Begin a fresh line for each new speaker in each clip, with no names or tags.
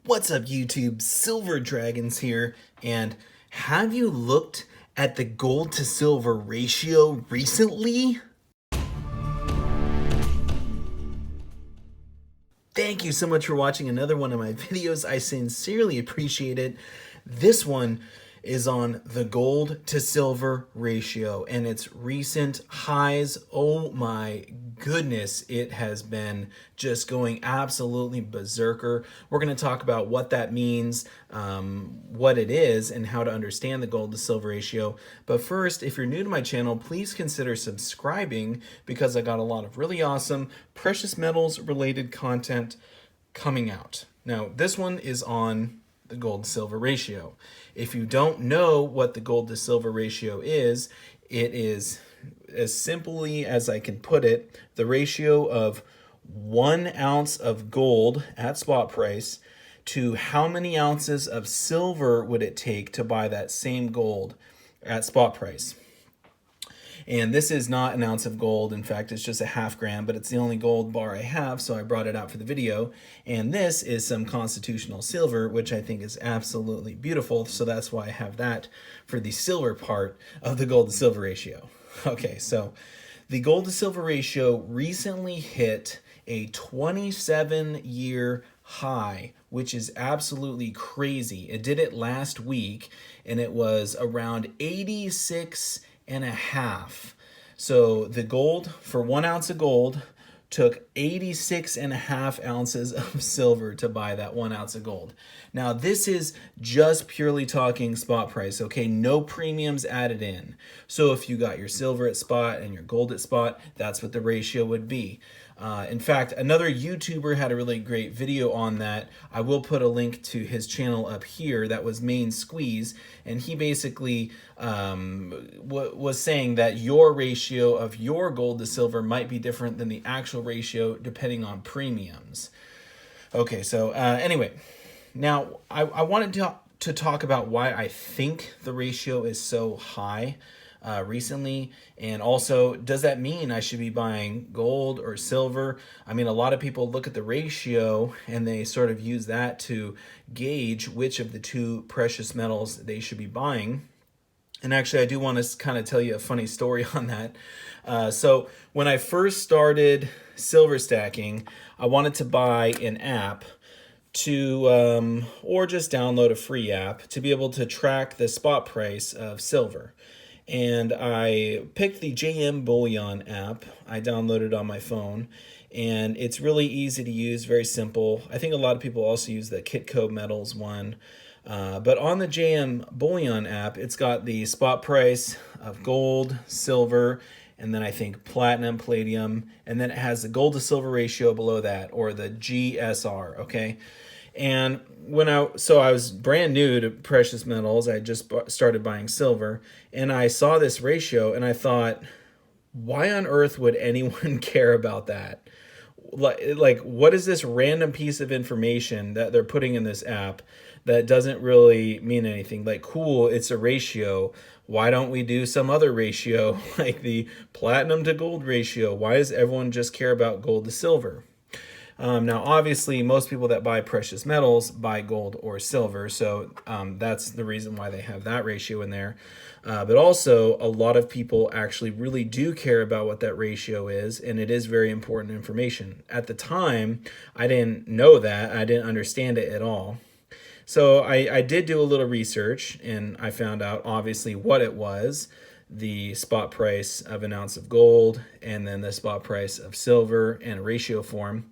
What's up, YouTube? Silver Dragons here, and have you looked at the gold to silver ratio recently? Thank you so much for watching another one of my videos. I sincerely appreciate it. This one is on the gold to silver ratio and its recent highs. Oh my goodness, it has been just going absolutely berserker. We're going to talk about what that means, what it is, and how to understand the gold to silver ratio. But first, if you're new to my channel, please consider subscribing because I got a lot of really awesome precious metals related content coming out. Now, this one is on the gold to silver ratio. If you don't know what the gold to silver ratio is, it is, as simply as I can put it, the ratio of 1 ounce of gold at spot price to how many ounces of silver would it take to buy that same gold at spot price. And this is not an ounce of gold. In fact, it's just a half gram, but it's the only gold bar I have, so I brought it out for the video. And this is some constitutional silver, which I think is absolutely beautiful, so that's why I have that for the silver part of the gold to silver ratio. Okay, so the gold to silver ratio recently hit a 27-year high, which is absolutely crazy. It did it last week, and it was around 86 and a half. So the gold, for 1 ounce of gold, took 86 and a half ounces of silver to buy that 1 ounce of gold. Now this is just purely talking spot price, okay? No premiums added in. So if you got your silver at spot and your gold at spot, that's what the ratio would be. In fact, another YouTuber had a really great video on that. I will put a link to his channel up here. That was Main Squeeze, and he basically was saying that your ratio of your gold to silver might be different than the actual ratio depending on premiums. Okay, so anyway, now I wanted to talk about why I think the ratio is so high recently, and also, does that mean I should be buying gold or silver? I mean, a lot of people look at the ratio and they sort of use that to gauge which of the two precious metals they should be buying. And actually, I do want to kind of tell you a funny story on that. So when I first started silver stacking, I wanted to buy an app to, or just download a free app to be able to track the spot price of silver. And I picked the Bullion App. I downloaded it on my phone, and it's really easy to use, very simple. I think a lot of people also use the Kitco Metals one. But on the Bullion App, it's got the spot price of gold, silver, and then I think platinum, palladium, and then it has the gold to silver ratio below that, or the GSR, okay? And so I was brand new to precious metals. I just started buying silver, and I saw this ratio and I thought, why on earth would anyone care about that? Like, what is this random piece of information that they're putting in this app that doesn't really mean anything? Like, cool, it's a ratio. Why don't we do some other ratio, like the platinum to gold ratio? Why does everyone just care about gold to silver? Now, obviously, most people that buy precious metals buy gold or silver, so that's the reason why they have that ratio in there. But also, a lot of people actually really do care about what that ratio is, and it is very important information. At the time, I didn't know that. I didn't understand it at all. So I did do a little research, and I found out, obviously, what it was. The spot price of an ounce of gold, and then the spot price of silver in a ratio form.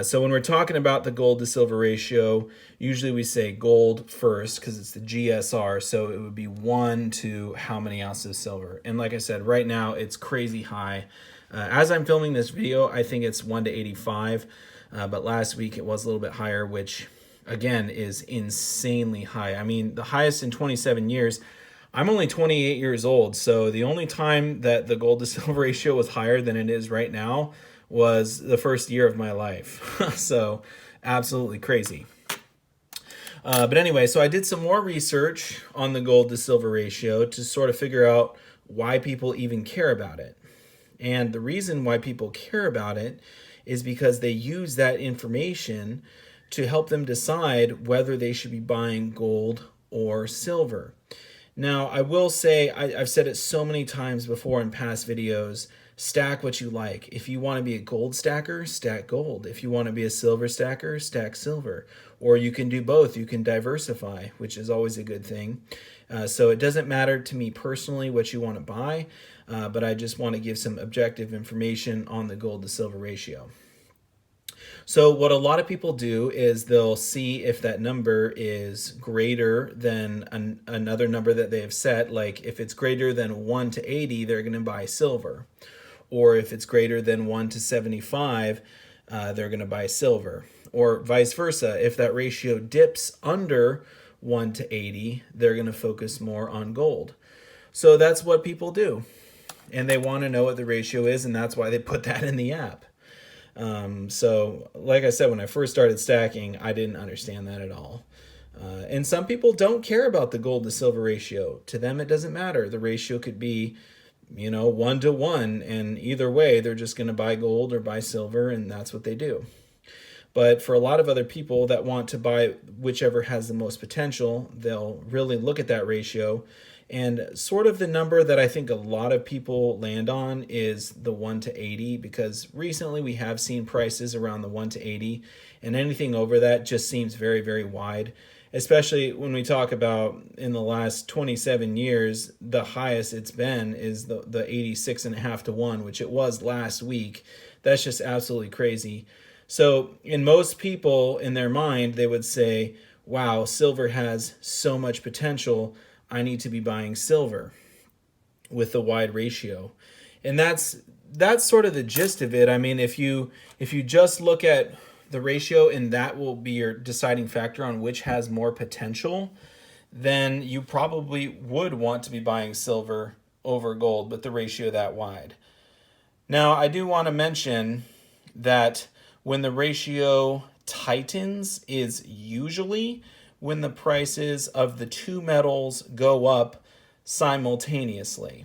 So when we're talking about the gold to silver ratio, usually we say gold first because it's the GSR, so it would be 1 to how many ounces of silver. And like I said, right now it's crazy high. As I'm filming this video, I think it's 1 to 85, but last week it was a little bit higher, which again is insanely high. I mean, the highest in 27 years. I'm only 28 years old, so the only time that the gold to silver ratio was higher than it is right now was the first year of my life. So absolutely crazy. But anyway, so I did some more research on the gold to silver ratio to sort of figure out why people even care about it. And the reason why people care about it is because they use that information to help them decide whether they should be buying gold or silver. Now, I will say, I've said it so many times before in past videos, stack what you like. If you want to be a gold stacker, stack gold. If you want to be a silver stacker, stack silver. Or you can do both. You can diversify, which is always a good thing. So it doesn't matter to me personally what you want to buy, but I just want to give some objective information on the gold to silver ratio. So what a lot of people do is they'll see if that number is greater than another number that they have set. Like if it's greater than 1 to 80, they're going to buy silver. Or if it's greater than 1 to 75, they're going to buy silver. Or vice versa. If that ratio dips under 1 to 80, they're going to focus more on gold. So that's what people do. And they want to know what the ratio is, and that's why they put that in the app. So like I said, when I first started stacking, I didn't understand that at all. And some people don't care about the gold to silver ratio. To them, it doesn't matter. The ratio could be, 1 to 1, and either way, they're just going to buy gold or buy silver, and that's what they do. But for a lot of other people that want to buy whichever has the most potential, they'll really look at that ratio. And sort of the number that I think a lot of people land on is the 1 to 80, because recently we have seen prices around the 1 to 80, and anything over that just seems very, very wide, especially when we talk about in the last 27 years, the highest it's been is the 86.5 to 1, which it was last week. That's just absolutely crazy. So in most people, in their mind, they would say, wow, silver has so much potential, I need to be buying silver with the wide ratio. And that's sort of the gist of it. I mean, if you just look at the ratio and that will be your deciding factor on which has more potential, then you probably would want to be buying silver over gold with the ratio that wide. Now, I do want to mention that when the ratio tightens is usually when the prices of the two metals go up simultaneously.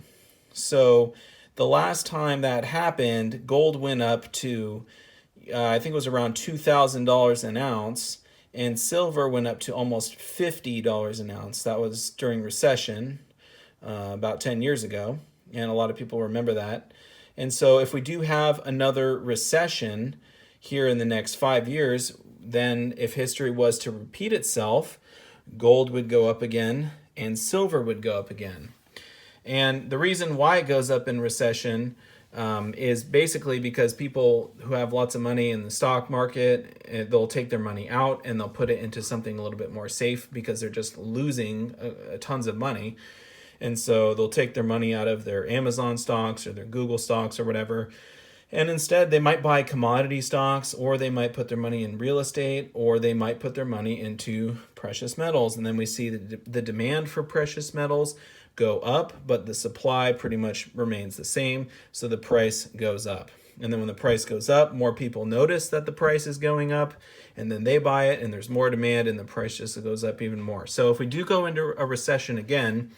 So the last time that happened, gold went up to, I think it was around $2,000 an ounce, and silver went up to almost $50 an ounce. That was during recession about 10 years ago, and a lot of people remember that. And so if we do have another recession here in the next 5 years, then if history was to repeat itself, gold would go up again and silver would go up again. And the reason why it goes up in recession is basically because people who have lots of money in the stock market, they'll take their money out and they'll put it into something a little bit more safe because they're just losing tons of money. And so they'll take their money out of their Amazon stocks or their Google stocks or whatever, and instead they might buy commodity stocks, or they might put their money in real estate, or they might put their money into precious metals. And then we see the demand for precious metals go up, but the supply pretty much remains the same, so the price goes up. And then when the price goes up, more people notice that the price is going up, and then they buy it, and there's more demand, and the price just goes up even more. So if we do go into a recession again,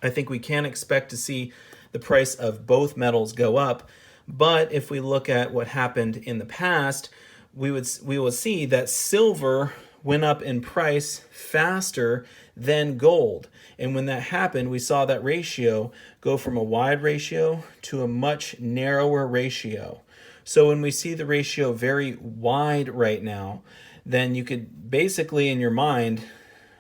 I think we can expect to see the price of both metals go up. But if we look at what happened in the past, we will see that silver went up in price faster than gold. And when that happened, we saw that ratio go from a wide ratio to a much narrower ratio. So when we see the ratio very wide right now, then you could basically in your mind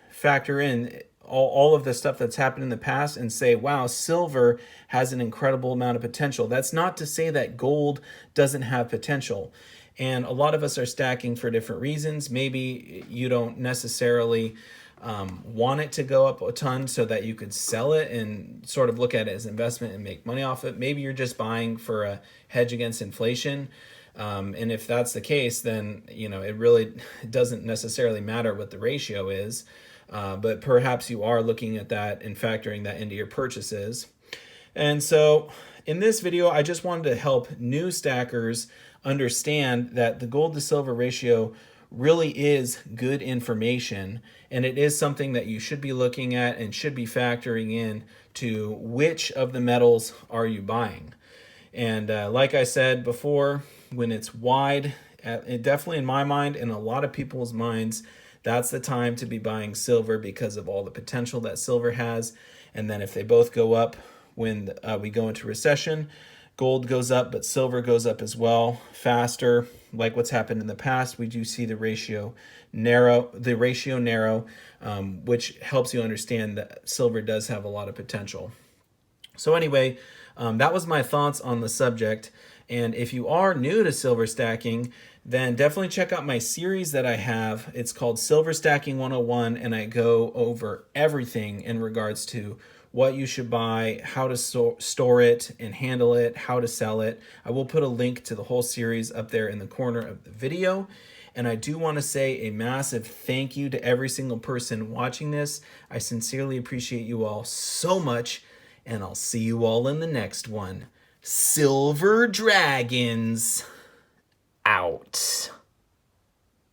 factor in all of the stuff that's happened in the past and say, wow, silver has an incredible amount of potential. That's not to say that gold doesn't have potential. And a lot of us are stacking for different reasons. Maybe you don't necessarily want it to go up a ton so that you could sell it and sort of look at it as investment and make money off it. Maybe you're just buying for a hedge against inflation. And if that's the case, then it really doesn't necessarily matter what the ratio is. But perhaps you are looking at that and factoring that into your purchases. And so in this video, I just wanted to help new stackers understand that the gold to silver ratio really is good information, and it is something that you should be looking at and should be factoring in to which of the metals are you buying. And like I said before, when it's wide, definitely in my mind and a lot of people's minds, that's the time to be buying silver because of all the potential that silver has. And then if they both go up when we go into recession, gold goes up, but silver goes up as well faster. Like what's happened in the past, we do see the ratio narrow, which helps you understand that silver does have a lot of potential. So anyway, that was my thoughts on the subject. And if you are new to silver stacking, then definitely check out my series that I have. It's called Silver Stacking 101, and I go over everything in regards to what you should buy, how to store it and handle it, how to sell it. I will put a link to the whole series up there in the corner of the video. And I do want to say a massive thank you to every single person watching this. I sincerely appreciate you all so much, and I'll see you all in the next one. Silver Dragons out.